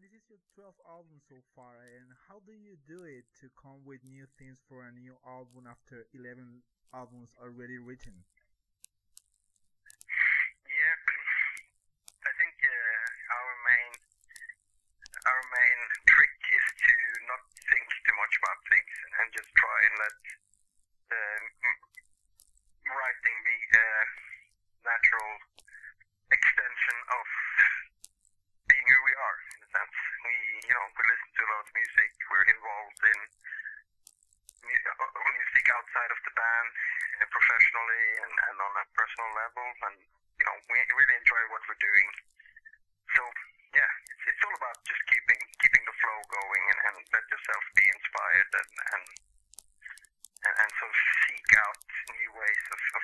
this is your 12th album so far, and how do you do it to come with new things for a new album after 11 albums already written? Yeah, I think our main trick is to not think too much about things and just try and let the writing be a natural extension of being who we are. In a sense, we listen to a lot of music. We're involved in music outside of the band, professionally and on a personal level, and we really enjoy what we're doing. So yeah, it's all about just keeping the flow going and let yourself be inspired and sort of seek out new ways of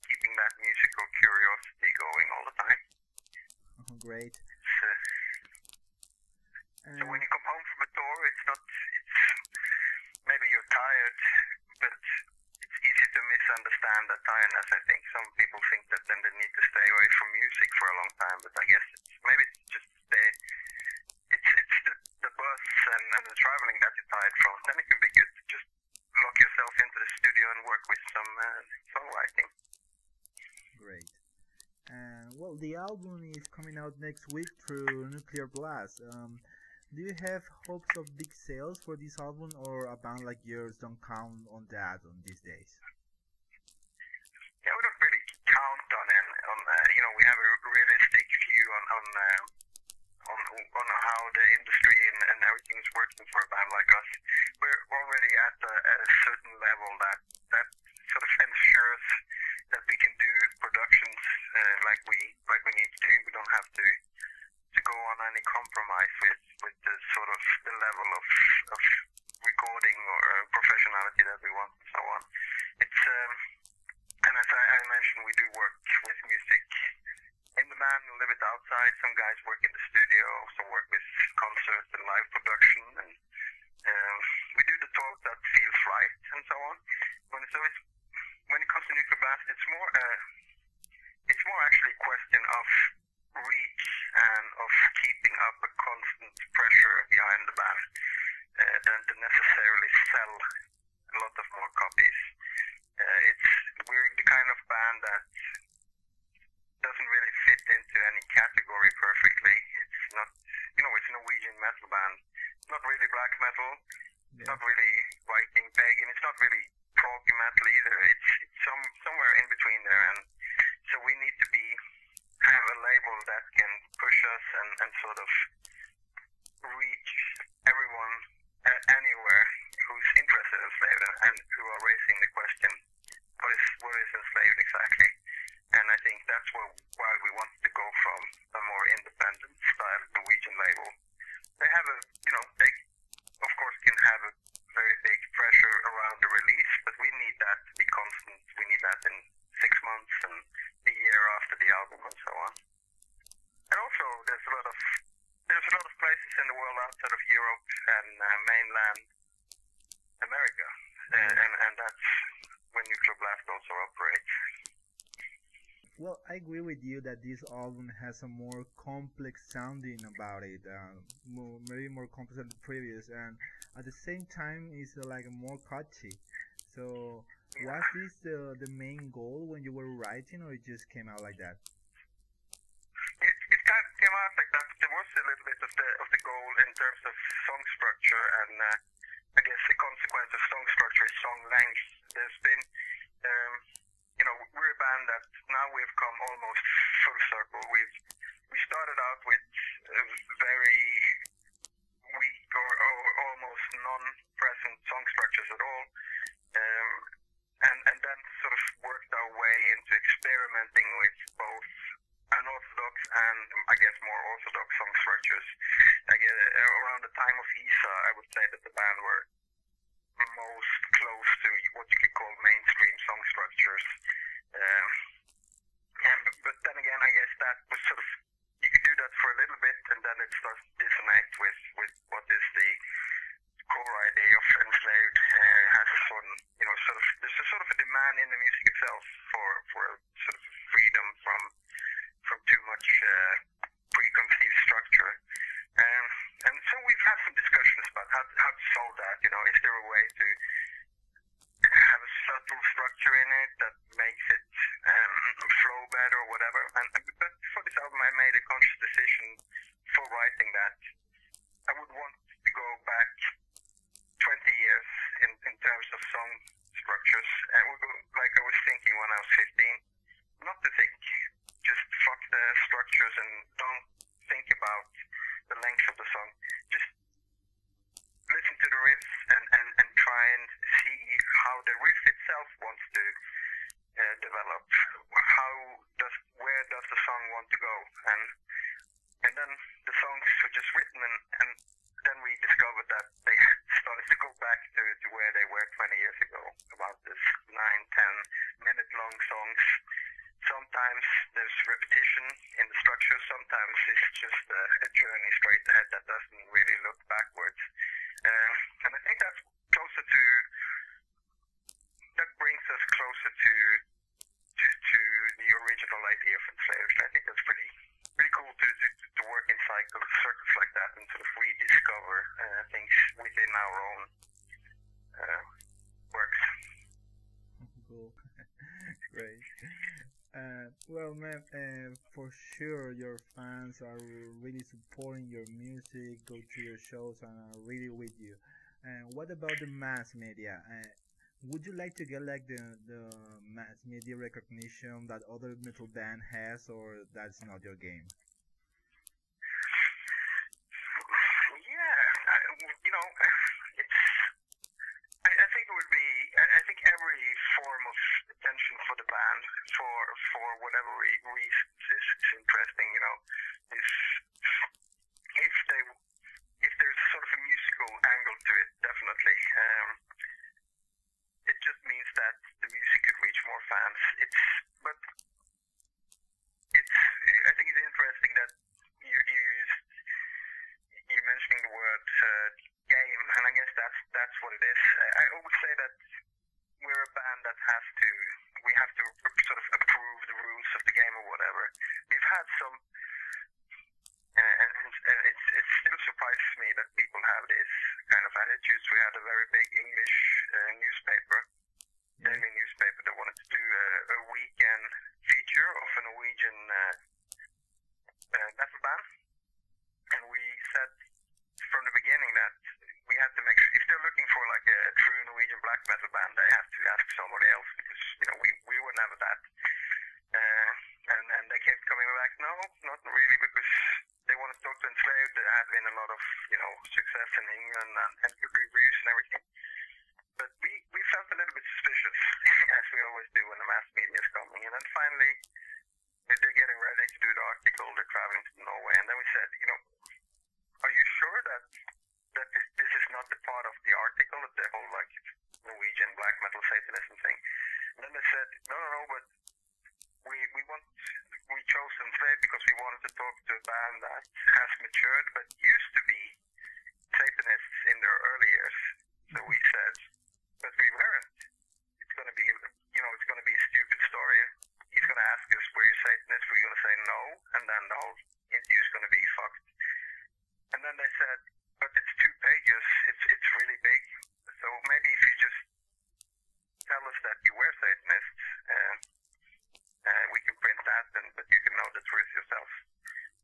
keeping that musical curiosity going all the time. Oh, great. So when you come home from a tour, it's maybe you're tired, but it's easy to misunderstand that tiredness. I think some people think that then they need to stay away from music for a long time, but I guess maybe it's just the bus and the traveling that you're tired from. Then it can be good to just lock yourself into the studio and work with some songwriting. Great. And well, the album is coming out next week through Nuclear Blast. Do you have hopes of big sales for this album, or a band like yours don't count on that on these days? Yeah, we don't really count on it. We have a realistic view on how the industry and everything is working for a band like us. We're already at a certain level that sort of ensures that we can do productions like we need to. We don't have to go on any compromise with the sort of the level of recording or professionality that we want and so on. It's and as I mentioned, we do work with music in the band, a little bit outside. Some guys work in the studio, some work with concerts and live production, and we do the talk that feels right and so on. When it comes to Nuclear Blast, it's more actually a question of reach and of keeping up a constant pressure behind the band than to necessarily sell a lot of more copies. We're the kind of band that doesn't really fit into any category perfectly. It's not, it's a Norwegian metal band. It's not really black metal. It's not really Viking pagan. It's not really prog metal either. It's somewhere in between there, and so we need to have a label that can push us and sort of reach everyone anywhere who's interested in Enslaved and who are raising the question, what is Enslaved exactly? And I think that's why we want to go from a more independent style Norwegian label. They have they of course can have a very big pressure around the release, but we need that to be constant. We need that in 6 months and a year after the album and so on. And also there's a lot of places in the world outside of Europe and mainland America, and that's when Nuclear Blast also operates. Well, I agree with you that this album has a more complex sounding about it, maybe more complex than the previous, and at the same time it's like more catchy. So, was this the main goal when you were writing, or it just came out like that? It kind of came out like that. There was a little bit of the goal in terms of song structure, and I guess the consequence of song structure is song length. There's been we're a band that now we've come almost full circle. We started out with very weak or almost non-present song structures at all, and then sort of worked our way into experimenting with both unorthodox and I guess more orthodox song structures. Around the time of Isa, I would say that the band were most close to what you could call mainstream song structures. But then again, I guess that was sort of, you could do that for a little bit and then it starts to dissonate with what is the core idea of Enslaved. Has a sort of, there's a sort of a demand in the music itself for a sort of freedom from too much preconceived structure. made a conscious decision for writing that I would want to go back 20 years in terms of song structures. And like I was thinking when I was 15, not to think, just fuck the structures and don't think about the length of the song. Just listen to the riffs and try and see how the riff itself wants to develop. Where does the song want to go? And then the songs were just written, and then we discovered that they started to go back to where they were 20 years ago, about this 9-10 minute long songs. Sometimes there's repetition in the structure, sometimes it's just a journey straight ahead that doesn't really look backwards. And I think that's that brings us closer to the original idea of Enslaved. I think that's pretty cool to work in circles like that and sort of rediscover things within our own works. Cool. Great. Well, man, for sure your fans are really supporting your music, go to your shows, and are really with you. And what about the mass media? Would you like to get like the mass media recognition that other metal band has, or that's not your game? I think it would be. I think every form of attention for the band, for whatever reasons, is interesting. If there's sort of a musical angle to it, definitely. It just means that the music could reach more fans. I think it's interesting that you're mentioning the word game, and I guess that's what it is. I would say that we're a band that we have to sort of approve the rules of the game or whatever. We've had some, and it still surprises me that people have this kind of attitudes. We had a very big English newspaper, daily newspaper, that wanted to do a weekend feature of a Norwegian metal band, and we said from the beginning that we had to make sure if they're looking for like a true Norwegian black metal band, they have to ask somebody else, because we were never that. And they kept coming back, no, not really, because they wanted to talk to Enslaved. There had been a lot of success in England and good reviews and everything. But we felt a little bit suspicious, as we always do when the mass media is coming. And then finally, they're getting ready to do the article. They're traveling to Norway, and then we said, are you sure that this is not the part of the article, the whole like Norwegian black metal Satanism thing? And then they said, no, but we chose Enslaved because we wanted to talk to a band that has matured but used to be Satanists in their early years. So we said, but we weren't. It's going to be, it's going to be a stupid story. He's going to ask us, were you Satanist? We're going to say no, and then the whole interview is going to be fucked. And then they said, but it's 2 pages. It's really big. So maybe if you just tell us that you were Satanists, we can print that, but you can know the truth yourself.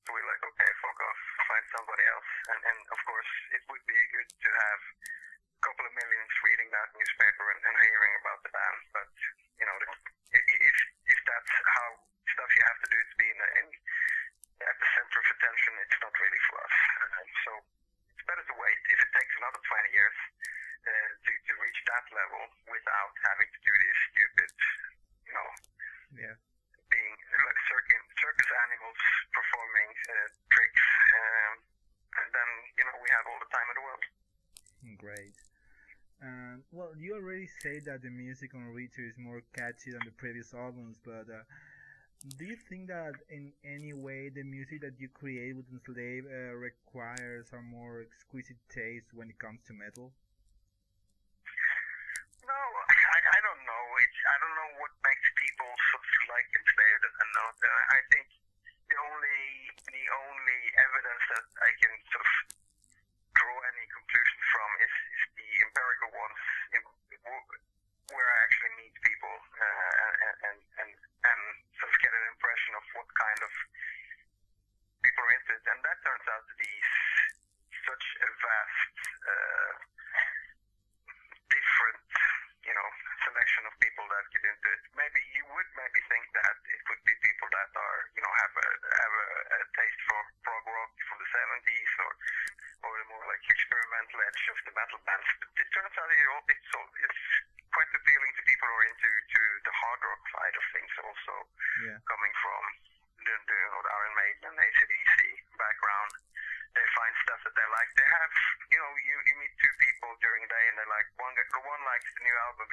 So we're like, okay, fuck off, find somebody else. And of course, it would be good to have a couple of millions reading that newspaper and hearing about the band. But if that's how stuff you have to do to be at the center of attention, it's not really for us. So it's better to wait. If it takes another 20 years to reach that level without having to do these stupid, being like circus animals performing tricks, and then we have all the time in the world. Great. Well, you already said that the music on Reacher is more catchy than the previous albums, but do you think that in any way the music that you create with Enslaved requires a more exquisite taste when it comes to metal? No, I don't know. I don't know what makes people sort of like Enslaved and not. I think the only evidence that I can sort of draw any conclusion from is the empirical ones, where I actually meet people and sort of get an impression of what kind of people are into it, and that turns out to be such a vast, different, selection of people that get into it. Maybe you would maybe think that it would be people that are, have a taste for prog rock from the 70s or the more like experimental edge of the metal bands. But it turns out it's quite appealing to people who are into the hard rock side of things also, coming from the Iron Maiden and AC/DC background. They find stuff that they like. They have, you meet two people during the day, and they're like, one likes the new album